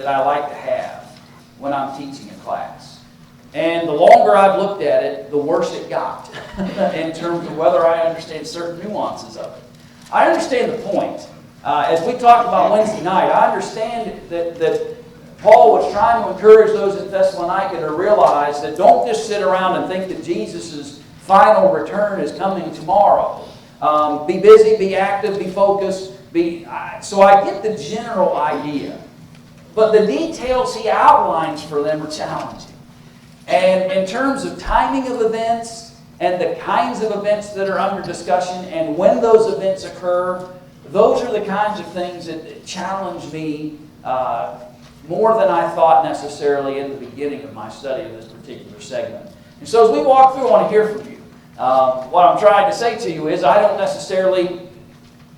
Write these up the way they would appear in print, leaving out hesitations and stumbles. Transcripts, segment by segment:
that I like to have when I'm teaching a class. And the longer I've looked at it, the worse it got in terms of whether I understand certain nuances of it. I understand the point. As we talked about Wednesday night, I understand that Paul was trying to encourage those in Thessalonica to realize that don't just sit around and think that Jesus' final return is coming tomorrow. Be busy, be active, be focused. So I get the general idea. But the details he outlines for them are challenging. And in terms of timing of events and the kinds of events that are under discussion and when those events occur, those are the kinds of things that challenge me more than I thought necessarily in the beginning of my study of this particular segment. And so as we walk through, I want to hear from you. What I'm trying to say to you is I don't necessarily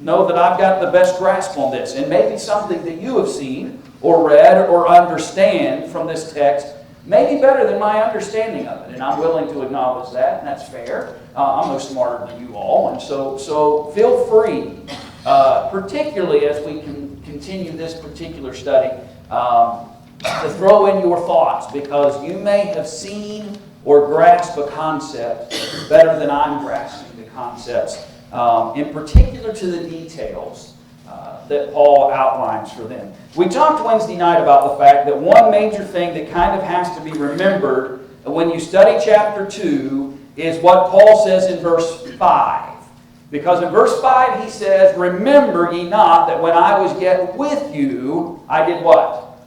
know that I've got the best grasp on this. And maybe something that you have seen or read or understand from this text may be better than my understanding of it. And I'm willing to acknowledge that, and that's fair. I'm no smarter than you all. And so feel free, particularly as we can continue this particular study, to throw in your thoughts, because you may have seen or grasped a concept better than I'm grasping the concepts, in particular to the details that Paul outlines for them. We talked Wednesday night about the fact that one major thing that kind of has to be remembered when you study chapter 2 is what Paul says in verse 5. Because in verse 5 he says, "Remember ye not that when I was yet with you, I did what?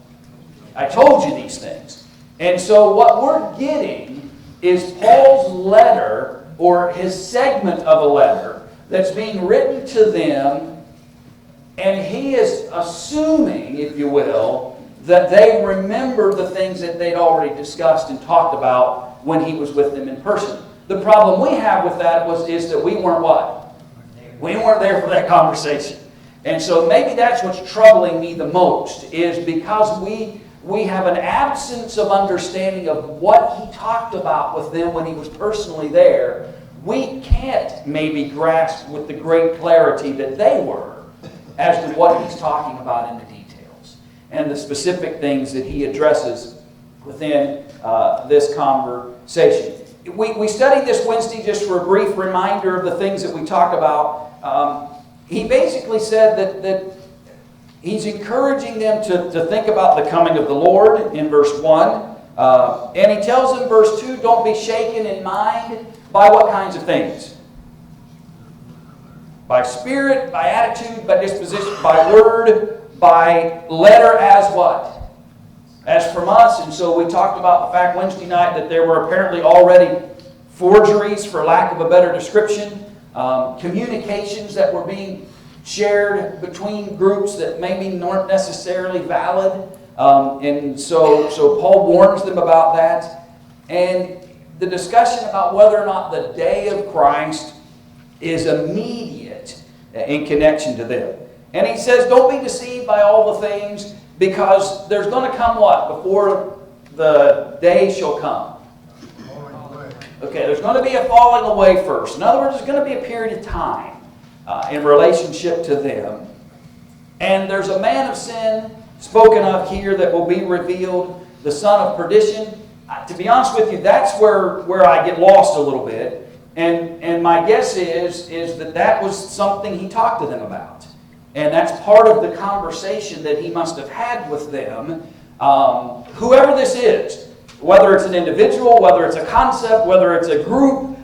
I told you these things." And so what we're getting is Paul's letter, or his segment of a letter, that's being written to them, and he is assuming, if you will, that they remember the things that they'd already discussed and talked about when he was with them in person. The problem we have with that is that we weren't what? We weren't there for that conversation. And so maybe that's what's troubling me the most, is because we have an absence of understanding of what he talked about with them when he was personally there. We can't maybe grasp with the great clarity that they were as to what he's talking about in the details and the specific things that he addresses within this conversation. We studied this Wednesday just for a brief reminder of the things that we talked about. He basically said that he's encouraging them to think about the coming of the Lord in verse 1. And he tells them in verse 2, don't be shaken in mind by what kinds of things? By spirit, by attitude, by disposition, by word, by letter as what? As from us. And so we talked about the fact Wednesday night that there were apparently already forgeries, for lack of a better description, communications that were being shared between groups that maybe weren't necessarily valid. And so Paul warns them about that. And the discussion about whether or not the day of Christ is immediate in connection to them. And he says, don't be deceived by all the things, because there's going to come what? Before the day shall come. Okay, there's going to be a falling away first. In other words, there's going to be a period of time in relationship to them. And there's a man of sin spoken of here that will be revealed, the son of perdition. To be honest with you, that's where I get lost a little bit. And my guess is that was something he talked to them about. And that's part of the conversation that he must have had with them. Whoever this is, whether it's an individual, whether it's a concept, whether it's a group,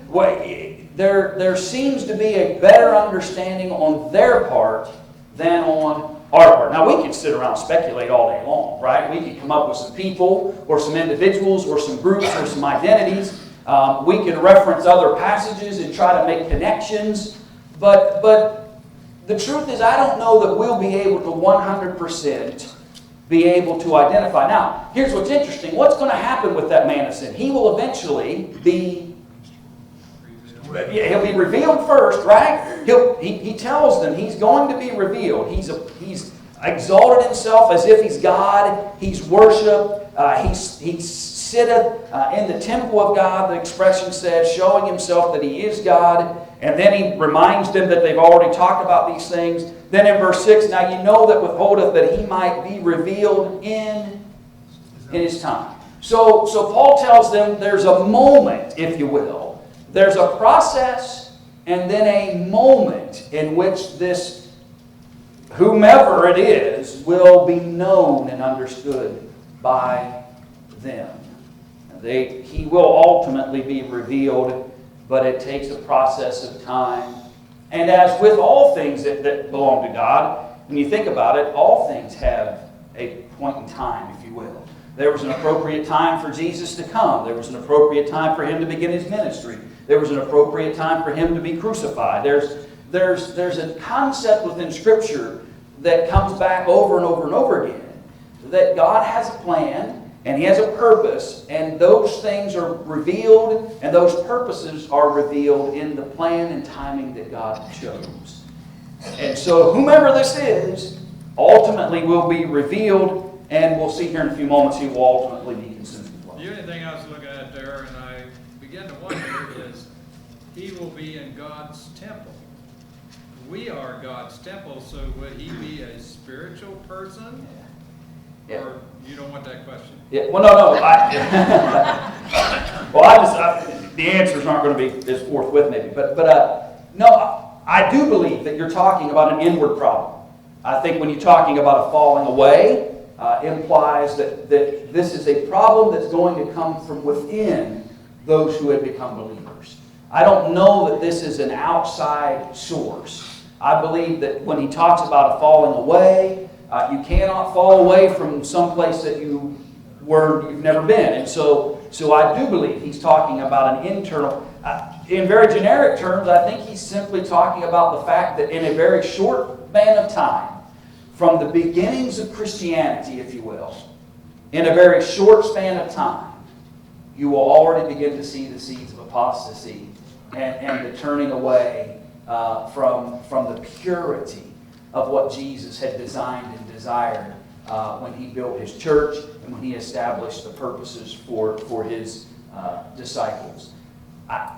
there seems to be a better understanding on their part than on our part. Now, we can sit around and speculate all day long, right? We can come up with some people or some individuals or some groups or some identities. We can reference other passages and try to make connections. But the truth is, I don't know that we'll be able to 100% be able to identify. Now, here's what's interesting. What's going to happen with that man of sin? He will eventually be... He'll be revealed first, right? He tells them he's going to be revealed. He's exalted himself as if he's God. He's worshipped. He's sitteth in the temple of God, the expression says, showing himself that he is God. And then he reminds them that they've already talked about these things. Then in verse 6, now you know that withholdeth that he might be revealed in his time. So Paul tells them there's a moment, if you will. There's a process and then a moment in which this, whomever it is, will be known and understood by them. He will ultimately be revealed, but it takes a process of time. And as with all things that belong to God, when you think about it, all things have a point in time, if you will. There was an appropriate time for Jesus to come. There was an appropriate time for him to begin his ministry. There was an appropriate time for him to be crucified. There's a concept within Scripture that comes back over and over and over again, that God has a plan and he has a purpose, and those things are revealed and those purposes are revealed in the plan and timing that God chose. And so whomever this is ultimately will be revealed, and we'll see here in a few moments he will ultimately be consumed as well. The only thing I was looking at there, and I begin to wonder, is he will be in God's temple. We are God's temple, so would he be a spiritual person? Yeah. Or you don't want that question? Yeah. Well, no. The answers aren't going to be as forthwith, maybe. But no, I do believe that you're talking about an inward problem. I think when you're talking about a falling away, implies that this is a problem that's going to come from within those who have become believers. I don't know that this is an outside source. I believe that when he talks about a falling away, you cannot fall away from some place that you've never been. And so I do believe he's talking about an internal. In very generic terms, I think he's simply talking about the fact that in a very short span of time, from the beginnings of Christianity, if you will, in a very short span of time, you will already begin to see the seeds of apostasy and the turning away from the purity of what Jesus had designed and desired when he built his church and when he established the purposes for his disciples.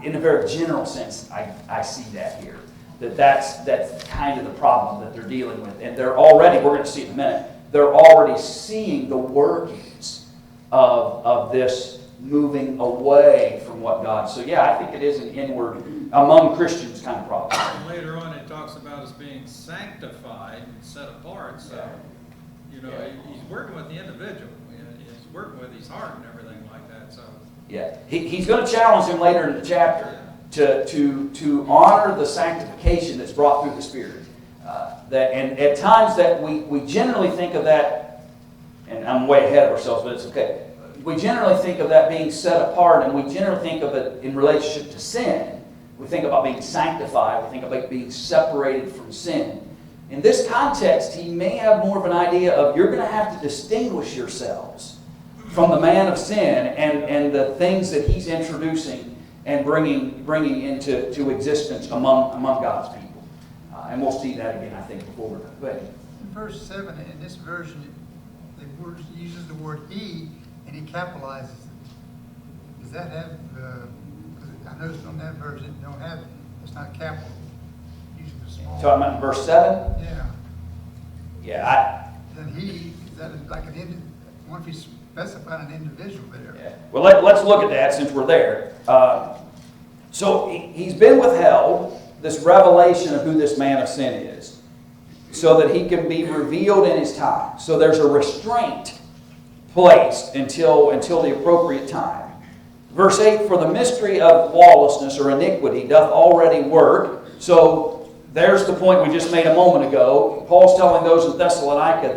In a very general sense, I see that here. That's kind of the problem that they're dealing with. And they're already, we're going to see in a minute, they're already seeing the workings of this moving away from what God. So yeah, I think it is an inward, among Christians kind of problem. And later on it talks about us being sanctified and set apart. So, he's working with the individual. He's working with his heart and everything like that. So yeah, he's going to challenge him later in the chapter to honor the sanctification that's brought through the Spirit. And at times that we generally think of that, and I'm way ahead of ourselves, but it's okay. We generally think of that being set apart, and we generally think of it in relationship to sin. We think about being sanctified. We think about being separated from sin. In this context, he may have more of an idea of you're going to have to distinguish yourselves from the man of sin and the things that he's introducing and bringing into existence among God's people. And we'll see that again, I think, before we're done. Go ahead. In verse 7, in this version, the word uses the word he, and he capitalizes it. Does that have, I noticed on that version it don't have it. It's not capital. Usually the small. Talking about verse 7? Yeah. Yeah, Then he, is that like what if he's specifying an individual there? Yeah. Well, let's look at that since we're there. So he's been withheld, this revelation of who this man of sin is, so that he can be revealed in his time. So there's a restraint placed until the appropriate time. Verse 8, for the mystery of lawlessness or iniquity doth already work. So there's the point we just made a moment ago. Paul's telling those in Thessalonica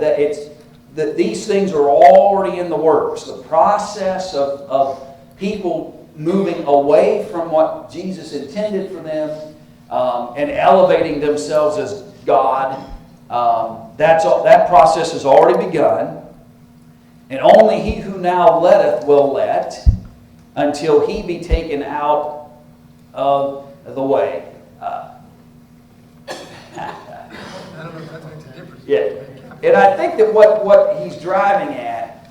that these things are already in the works. The process of people moving away from what Jesus intended for them and elevating themselves as God, that process has already begun. And only he who now letteth will let until he be taken out of the way. I don't know if that makes a difference. Yeah. And I think that what he's driving at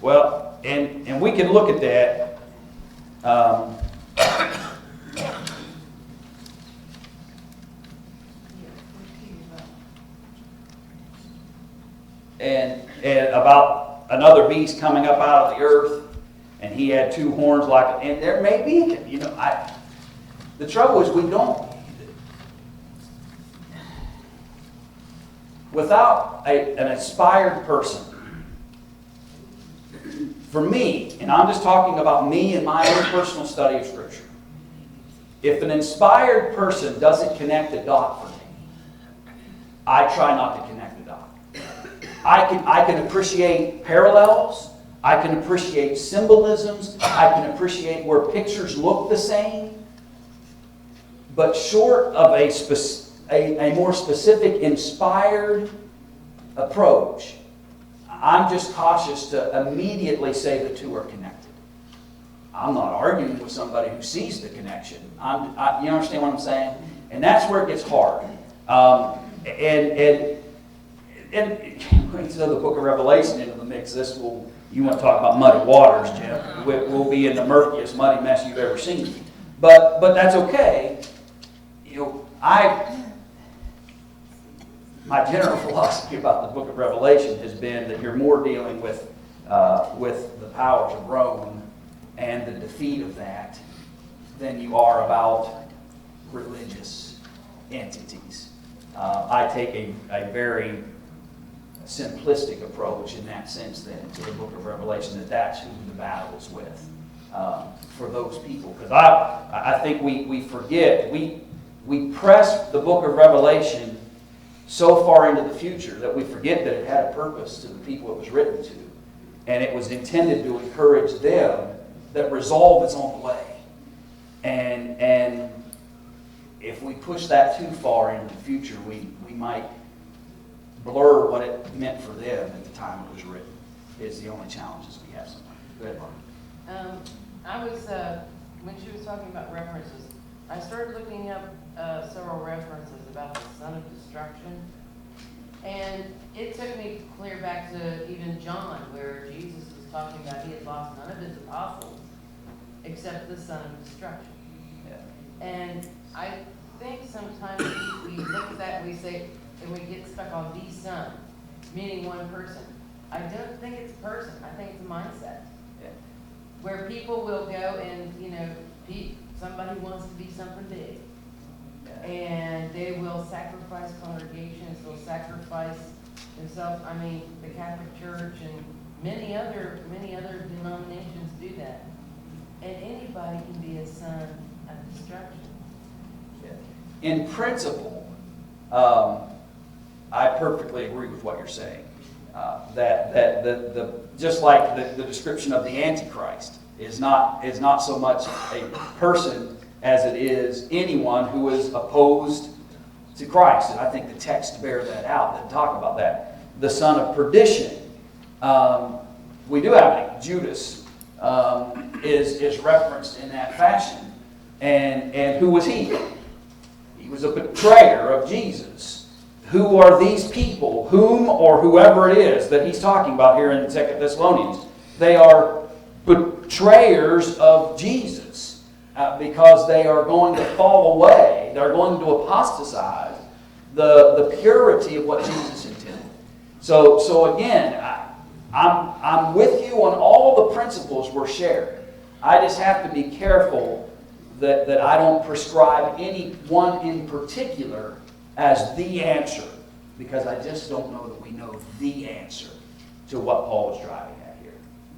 Well, and we can look at that. And about another beast coming up out of the earth, and he had two horns like, and there may be, the trouble is we don't, without an inspired person, for me, and I'm just talking about me and my own personal study of Scripture, if an inspired person doesn't connect the dot for me, I try not to connect the dot. I can appreciate parallels. I can appreciate symbolisms. I can appreciate where pictures look the same. But short of a more specific, inspired approach, I'm just cautious to immediately say the two are connected. I'm not arguing with somebody who sees the connection. You understand what I'm saying? And that's where it gets hard. And when throw the book of Revelation into the mix, you want to talk about muddy waters, Jim. We'll be in the murkiest, muddy mess you've ever seen. But that's okay. My general philosophy about the book of Revelation has been that you're more dealing with the powers of Rome and the defeat of that than you are about religious entities. I take a very simplistic approach in that sense then to the book of Revelation, that's who the battle is with for those people. Because I think we forget, we press the book of Revelation so far into the future that we forget that it had a purpose to the people it was written to. And it was intended to encourage them that resolve is on the way. And if we push that too far into the future, we might blur what it meant for them at the time it was written. Is the only challenges we have somewhere. Go ahead, Mark. I was, when she was talking about references, I started looking up several references about the son of destruction. And it took me clear back to even John, where Jesus was talking about he had lost none of his apostles except the son of destruction. Yeah. And I think sometimes we look at that and we say, and we get stuck on the son, meaning one person. I don't think it's a person. I think it's a mindset. Yeah. Where people will go and, somebody wants to be something big. Yeah. And they will sacrifice congregations, they'll sacrifice themselves. I mean, the Catholic Church and many other denominations do that. And anybody can be a son of destruction. Yeah. In principle, I perfectly agree with what you're saying. That just like the description of the Antichrist is not so much a person as it is anyone who is opposed to Christ. And I think the texts bear that out that talk about that. The son of perdition. We do have Judas is referenced in that fashion. And who was he? He was a betrayer of Jesus. Who are these people? Whom or whoever it is that he's talking about here in 2 Thessalonians? They are betrayers of Jesus because they are going to fall away. They're going to apostatize the purity of what Jesus intended. So again, I'm with you on all the principles we're sharing. I just have to be careful that I don't prescribe any one in particular as the answer, because I just don't know that we know the answer to what Paul is driving at here.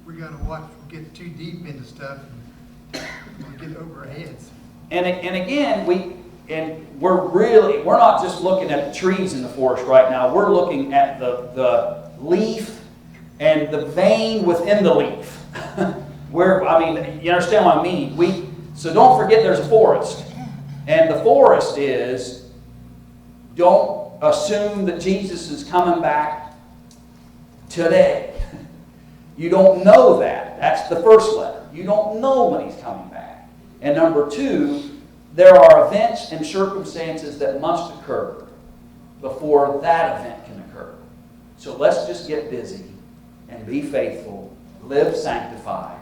We got to watch, get too deep into stuff and get over our heads. And again, we're not just looking at the trees in the forest right now. We're looking at the leaf and the vein within the leaf. You understand what I mean? So don't forget there's a forest. And the forest is, don't assume that Jesus is coming back today. You don't know that. That's the first letter. You don't know when he's coming back. And number two, there are events and circumstances that must occur before that event can occur. So let's just get busy and be faithful live sanctified.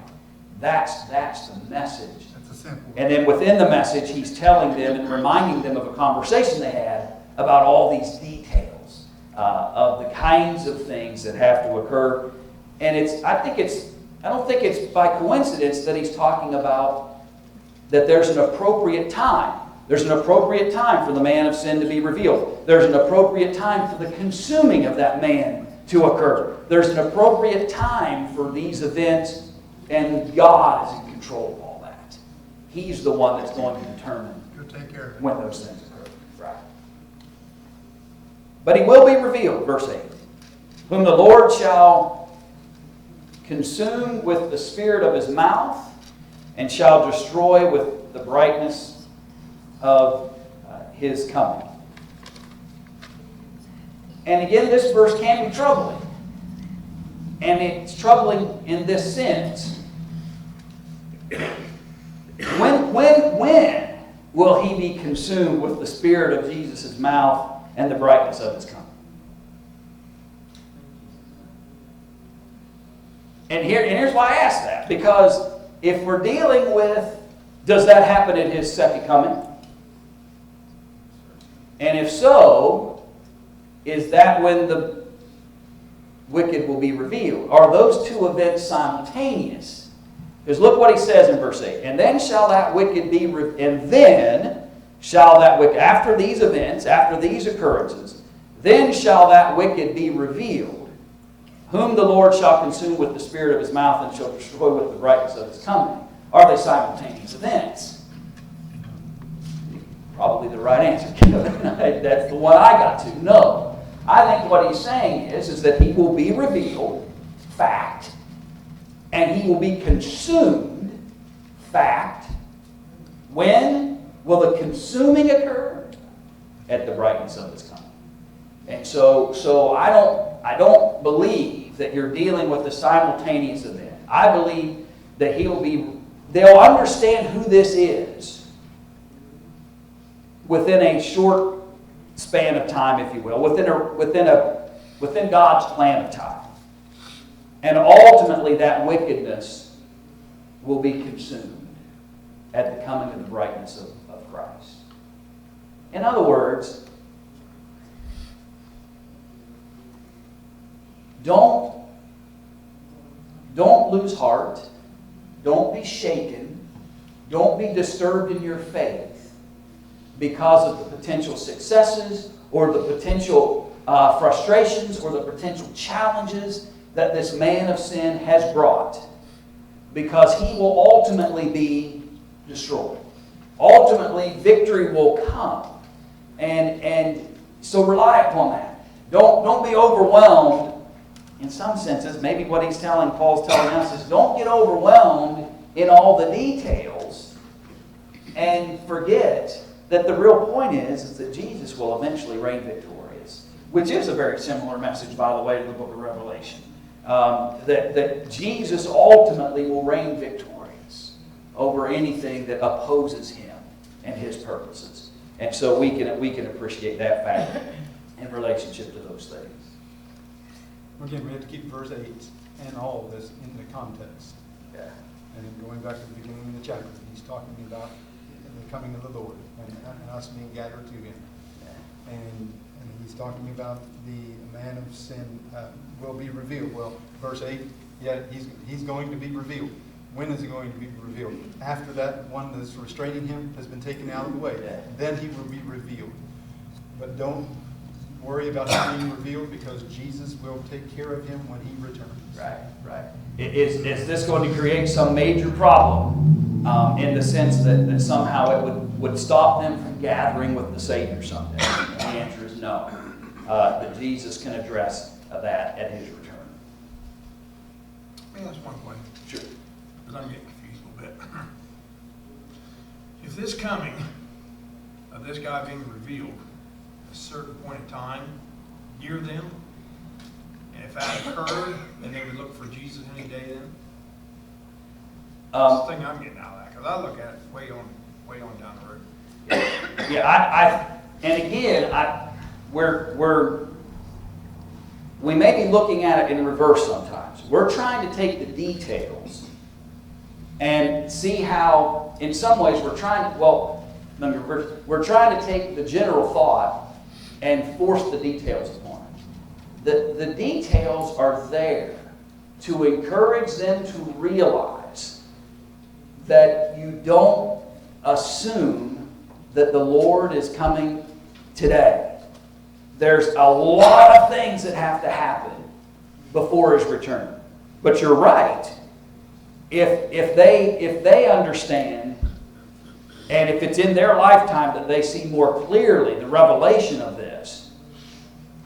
That's the message. That's a simple. And then within the message, he's telling them and reminding them of a conversation they had about all these details of the kinds of things that have to occur. And I don't think it's by coincidence that he's talking about that there's an appropriate time. There's an appropriate time for the man of sin to be revealed. There's an appropriate time for the consuming of that man to occur. There's an appropriate time for these events, and God is in control of all that. He's the one that's going to determine He'll take care of it. when those things occur. Right. But he will be revealed, verse 8, whom the Lord shall consume with the spirit of his mouth, and shall destroy with the brightness of his coming. And again, this verse can be troubling. And it's troubling in this sense. When will he be consumed with the spirit of Jesus' mouth and the brightness of his coming? And here's why I ask that. Because if we're dealing with, does that happen at his second coming? And if so, is that when the wicked will be revealed? Are those two events simultaneous? Because look what he says in verse 8. And then shall that wicked be, after these events, after these occurrences, then shall that wicked be revealed, whom the Lord shall consume with the spirit of his mouth and shall destroy with the brightness of his coming. Are they simultaneous events? Probably the right answer. That's the one I got to. No. I think what he's saying is that he will be revealed, fact, and he will be consumed, fact. When will the consuming occur? At the brightness of his coming. And so I don't believe that you're dealing with a simultaneous event. I believe that they'll understand who this is within a short span of time, if you will, within God's plan of time. And ultimately that wickedness will be consumed at the coming of the brightness of Christ. In other words, don't lose heart. Don't be shaken. Don't be disturbed in your faith because of the potential successes or the potential frustrations or the potential challenges that this man of sin has brought, because he will ultimately be destroyed. Ultimately, victory will come. And so rely upon that. Don't be overwhelmed. In some senses, maybe what Paul's telling us is don't get overwhelmed in all the details and forget that the real point is that Jesus will eventually reign victorious, which is a very similar message, by the way, to the book of Revelation. That Jesus ultimately will reign victorious over anything that opposes him and his purposes. And so we can appreciate that fact in relationship to those things. Again, we have to keep verse 8 and all of this in the context. Yeah. And then going back to the beginning of the chapter, he's talking about the coming of the Lord and us being gathered to him. Yeah. And he's talking about the man of sin will be revealed. Well, verse 8, yeah, he's going to be revealed. When is he going to be revealed? After that one that's restraining him has been taken out of the way. Yeah. Then he will be revealed. But don't worry about him being revealed, because Jesus will take care of him when he returns. Right. Is this going to create some major problem in the sense that somehow it would stop them from gathering with the Savior someday? And the answer is no. That Jesus can address that at his return. Let me ask one question, Sure. because I'm getting confused a little bit. If this coming of this guy being revealed at a certain point in time near them, and if that occurred, then they would look for Jesus any day then? That's the thing I'm getting out of that, because I look at it way on down the road. Yeah, and again, we're we may be looking at it in reverse sometimes. We're trying to take the details and see how, in some ways, we're trying to, we're trying to take the general thought and force the details upon it. The details are there to encourage them to realize that you don't assume that the Lord is coming today. There's a lot of things that have to happen before His return. But you're right. If they understand, and if it's in their lifetime that they see more clearly the revelation of this,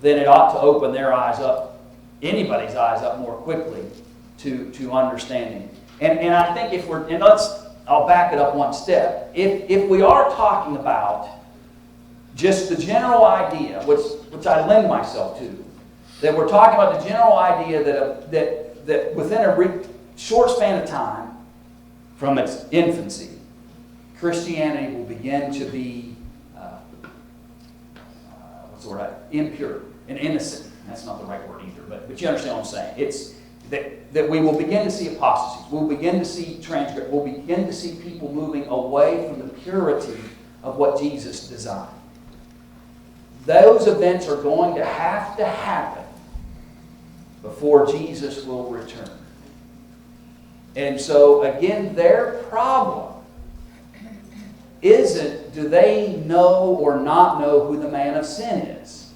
then it ought to open their eyes up, anybody's eyes up more quickly to understanding. And I think I'll back it up one step. If we are talking about just the general idea, which I lend myself to, that we're talking about the general idea that within a short span of time, from its infancy, Christianity will begin to be, impure and innocent. That's not the right word either, but you understand what I'm saying. It's that we will begin to see apostasy. We'll begin to see transgression. We'll begin to see people moving away from the purity of what Jesus designed. Those events are going to happen before Jesus will return. And so, again, their problem isn't do they know or not know who the man of sin is.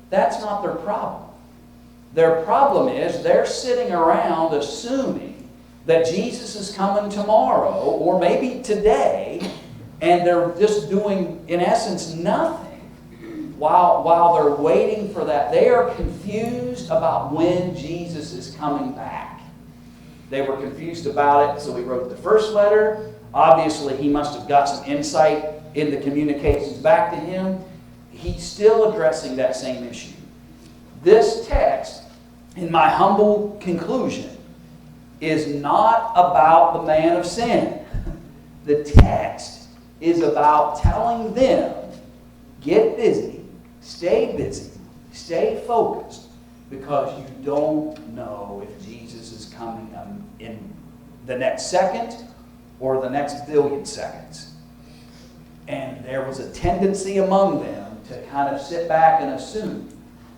That's not their problem. Their problem is they're sitting around assuming that Jesus is coming tomorrow or maybe today, and they're just doing, in essence, nothing while they're waiting for that. They are confused about when Jesus is coming back. They were confused about it, so he wrote the first letter. Obviously, he must have got some insight in the communications back to him. He's still addressing that same issue. This text, in my humble conclusion, is not about the man of sin. The text is about telling them, get busy, stay focused, because you don't know if Jesus is coming in the next second or the next billion seconds. And there was a tendency among them to kind of sit back and assume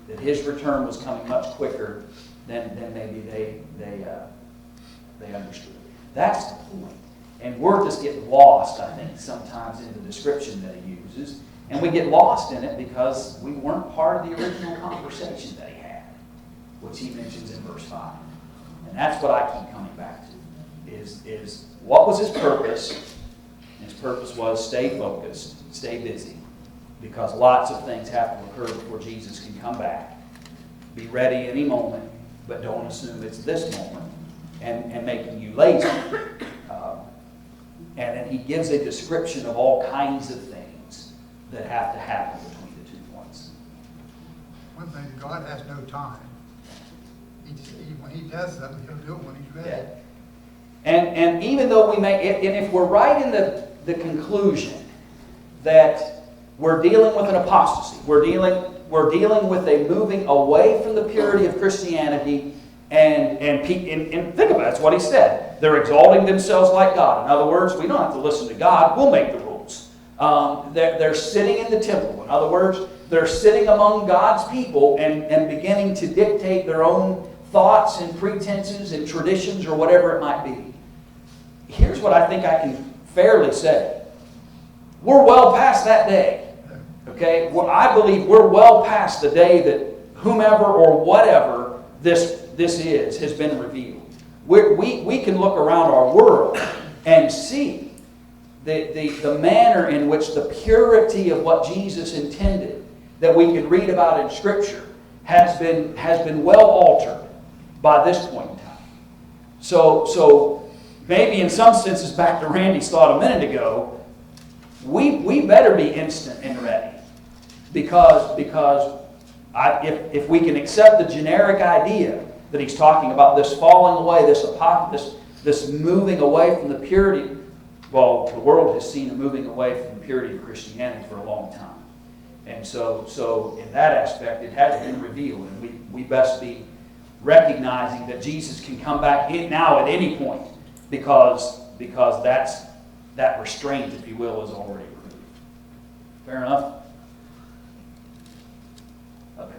that his return was coming much quicker than maybe they understood. That's the point. And we're just getting lost, I think, sometimes in the description that he uses. And we get lost in it because we weren't part of the original conversation that he had, which he mentions in verse 5. And that's what I keep coming back to, is what was his purpose? His purpose was stay focused, stay busy, because lots of things have to occur before Jesus can come back. Be ready any moment, but don't assume it's this moment and making you lazy. And then he gives a description of all kinds of things that have to happen between the 2 points. One thing, God has no time. When he does something, he'll do it when he's ready. Yeah. And even though and if we're right in the conclusion that we're dealing with an apostasy, we're dealing with a moving away from the purity of Christianity, and think about it, that's what he said. They're exalting themselves like God. In other words, we don't have to listen to God, we'll make the rules. They're sitting in the temple. In other words, they're sitting among God's people and beginning to dictate their own thoughts and pretenses and traditions or whatever it might be. Here's what I think I can fairly say. We're well past that day. Okay? Well, I believe we're well past the day that whomever or whatever this is has been revealed. We can look around our world and see the manner in which the purity of what Jesus intended that we can read about in Scripture has been well altered by this point in time. So maybe in some senses, back to Randy's thought a minute ago, we better be instant and ready, because if we can accept the generic idea that he's talking about, this falling away, this moving away from the purity. Well, the world has seen a moving away from the purity of Christianity for a long time. And so in that aspect, it had been revealed. And we best be recognizing that Jesus can come back in now at any point because that restraint, if you will, is already removed. Fair enough? Okay.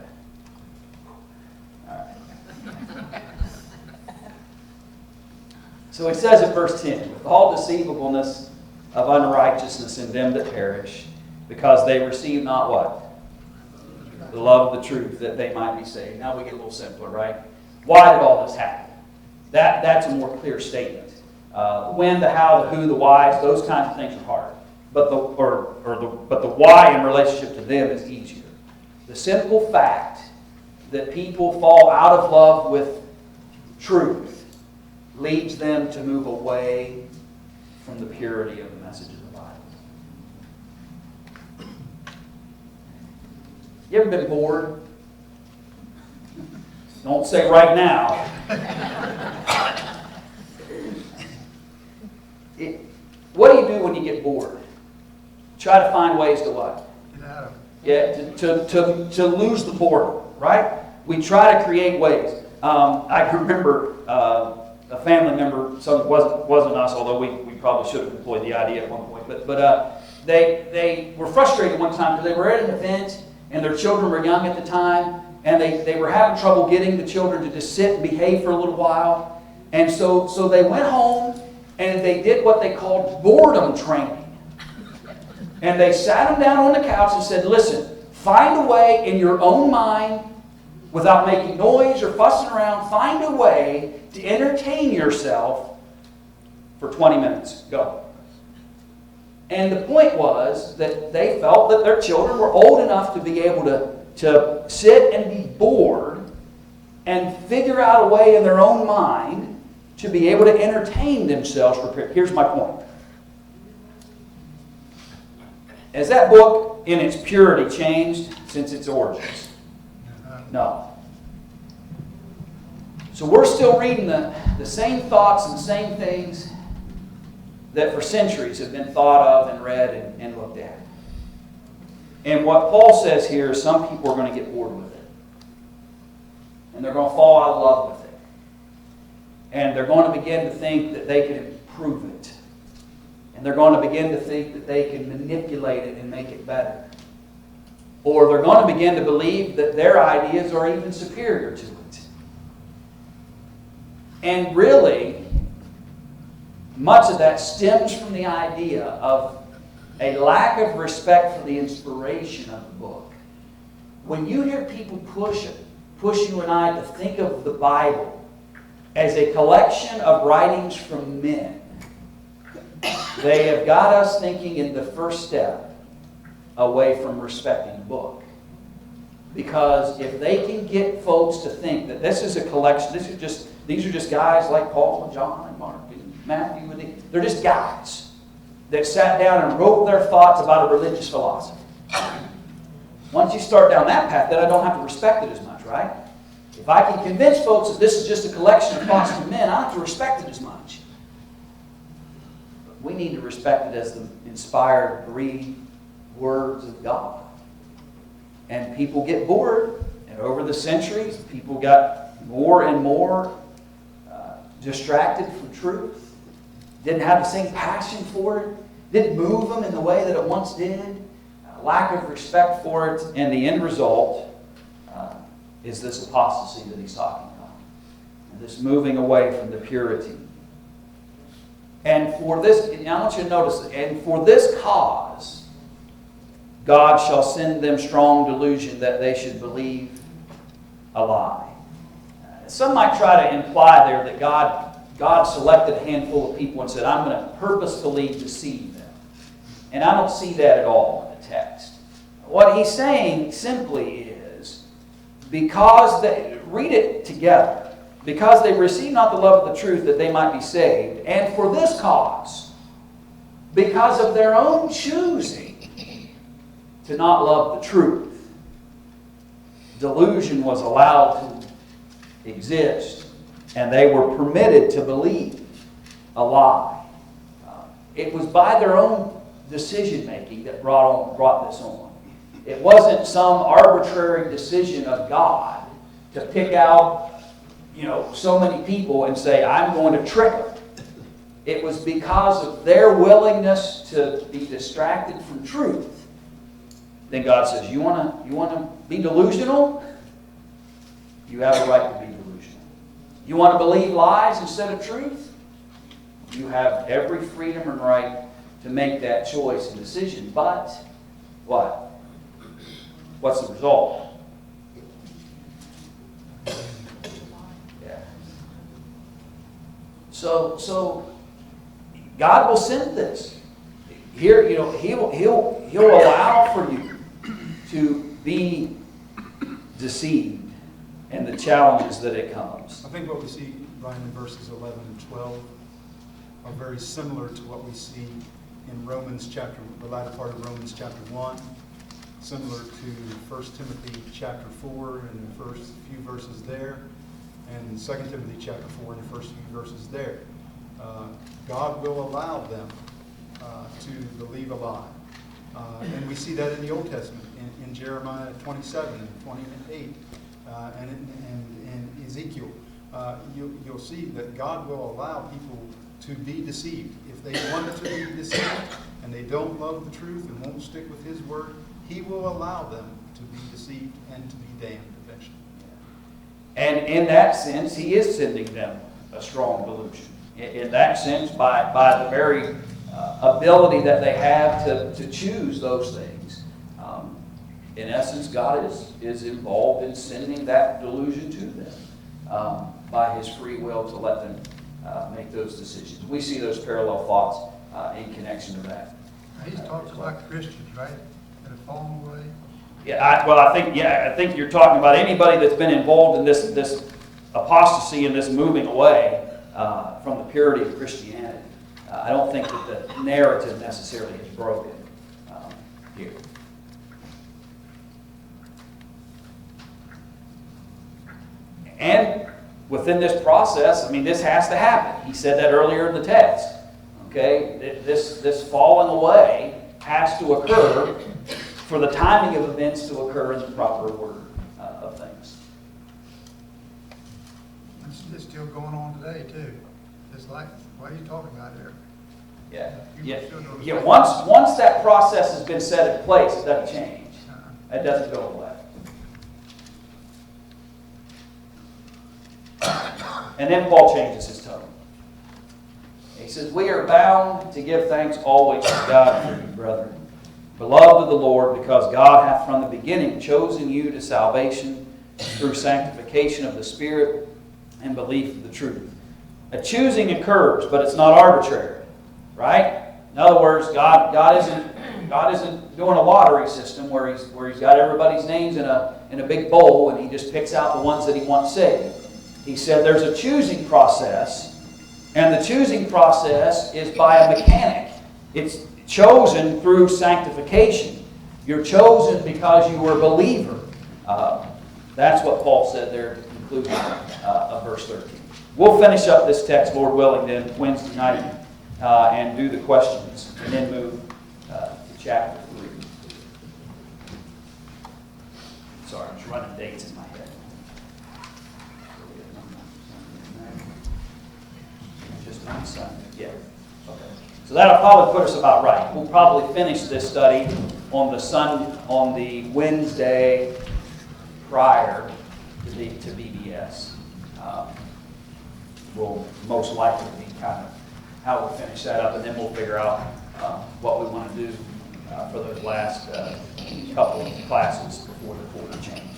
All right. So he says in verse 10, with all deceivableness of unrighteousness in them that perish, because they receive not what? The love of the truth, that they might be saved. Now we get a little simpler, right? Why did all this happen? That's a more clear statement. The when, the how, the who, the whys, those kinds of things are hard. But the why in relationship to them is easier. The simple fact that people fall out of love with truth leads them to move away from the purity of the message of the Bible. You ever been bored? Don't say right now. What do you do when you get bored? Try to find ways to what? Get out of it. Yeah, to lose the boredom, right? We try to create ways. I can remember a family member, some wasn't us, although we probably should have employed the idea at one point, but they were frustrated one time because they were at an event and their children were young at the time, and they were having trouble getting the children to just sit and behave for a little while. And so they went home and they did what they called boredom training. And they sat them down on the couch and said, listen, find a way in your own mind, without making noise or fussing around, find a way to entertain yourself for 20 minutes. Go. And the point was that they felt that their children were old enough to be able to sit and be bored and figure out a way in their own mind to be able to entertain themselves. Here's my point. Has that book in its purity changed since its origins? No. So we're still reading the same thoughts and the same things that for centuries have been thought of and read and looked at. And what Paul says here is some people are going to get bored with it. And they're going to fall out of love with it. And they're going to begin to think that they can improve it. And they're going to begin to think that they can manipulate it and make it better. Or they're going to begin to believe that their ideas are even superior to it. And really, much of that stems from the idea of a lack of respect for the inspiration of the book. When you hear people push you and I to think of the Bible as a collection of writings from men, they have got us thinking in the first step away from respecting the book. Because if they can get folks to think that this is a collection, these are just guys like Paul and John and Mark and Matthew, they're just guys that sat down and wrote their thoughts about a religious philosophy. Once you start down that path, then I don't have to respect it as much, right? If I can convince folks that this is just a collection of thoughts from men, I don't have to respect it as much. We need to respect it as the inspired, breathed words of God. And people get bored, and over the centuries, people got more and more distracted from truth, didn't have the same passion for it, didn't move them in the way that it once did, lack of respect for it, and the end result is this apostasy that he's talking about, and this moving away from the purity. And for this, and I want you to notice, and for this cause, God shall send them strong delusion that they should believe a lie. Some might try to imply there that God selected a handful of people and said, I'm going to purposefully deceive them. And I don't see that at all in the text. What he's saying simply is, read it together, because they receive not the love of the truth that they might be saved, and for this cause, because of their own choosing to not love the truth, delusion was allowed to exist, and they were permitted to believe a lie. It was by their own decision-making that brought this on. It wasn't some arbitrary decision of God to pick out, so many people and say, I'm going to trick them. It was because of their willingness to be distracted from truth. Then God says, you want to be delusional? You have a right to be delusional. You want to believe lies instead of truth? You have every freedom and right to make that choice and decision. But what? What's the result? Yeah. So God will send this. Here, He'll allow for you to be deceived and the challenges that it comes. I think what we see, Brian, in verses 11 and 12 are very similar to what we see in the latter part of Romans chapter 1, similar to 1 Timothy chapter 4 and the first few verses there, and 2 Timothy chapter 4 and the first few verses there. God will allow them to believe a lie. And we see that in the Old Testament, in Jeremiah 27 and 28, and in Ezekiel. You'll see that God will allow people to be deceived. If they want to be deceived and they don't love the truth and won't stick with His word, He will allow them to be deceived and to be damned eventually. And in that sense, He is sending them a strong delusion. In that sense, by the very ability that they have to choose those things. In essence, God is involved in sending that delusion to them by His free will to let them make those decisions. We see those parallel thoughts in connection to that. He's talking about Christians, right? That have fallen away. Yeah, I think you're talking about anybody that's been involved in this apostasy and this moving away from the purity of Christianity. I don't think that the narrative necessarily is broken here. And within this process, this has to happen. He said that earlier in the text. Okay, this falling away has to occur for the timing of events to occur in the proper order of things. It's still going on today too. Just like what are you talking about here? Yeah. Once that process has been set in place, it doesn't change. It doesn't go away. And then Paul changes his tone. He says, we are bound to give thanks always to God for you, brethren, beloved of the Lord, because God hath from the beginning chosen you to salvation through sanctification of the Spirit and belief of the truth. A choosing occurs, but it's not arbitrary, right? In other words, God isn't doing a lottery system where he's got everybody's names in a big bowl and He just picks out the ones that He wants saved. He said there's a choosing process, and the choosing process is by a mechanic. It's chosen through sanctification. You're chosen because you were a believer. That's what Paul said there at the conclusion of verse 13. We'll finish up this text, Lord willing, then Wednesday night and do the questions, and then move to chapter 3. Sorry, I'm just running dates in my head. Just on Sunday. Yeah. Okay. So that'll probably put us about right. We'll probably finish this study on the Wednesday prior to BBS. Will most likely be kind of how we'll finish that up, and then we'll figure out what we want to do for those last couple of classes before the quarter change.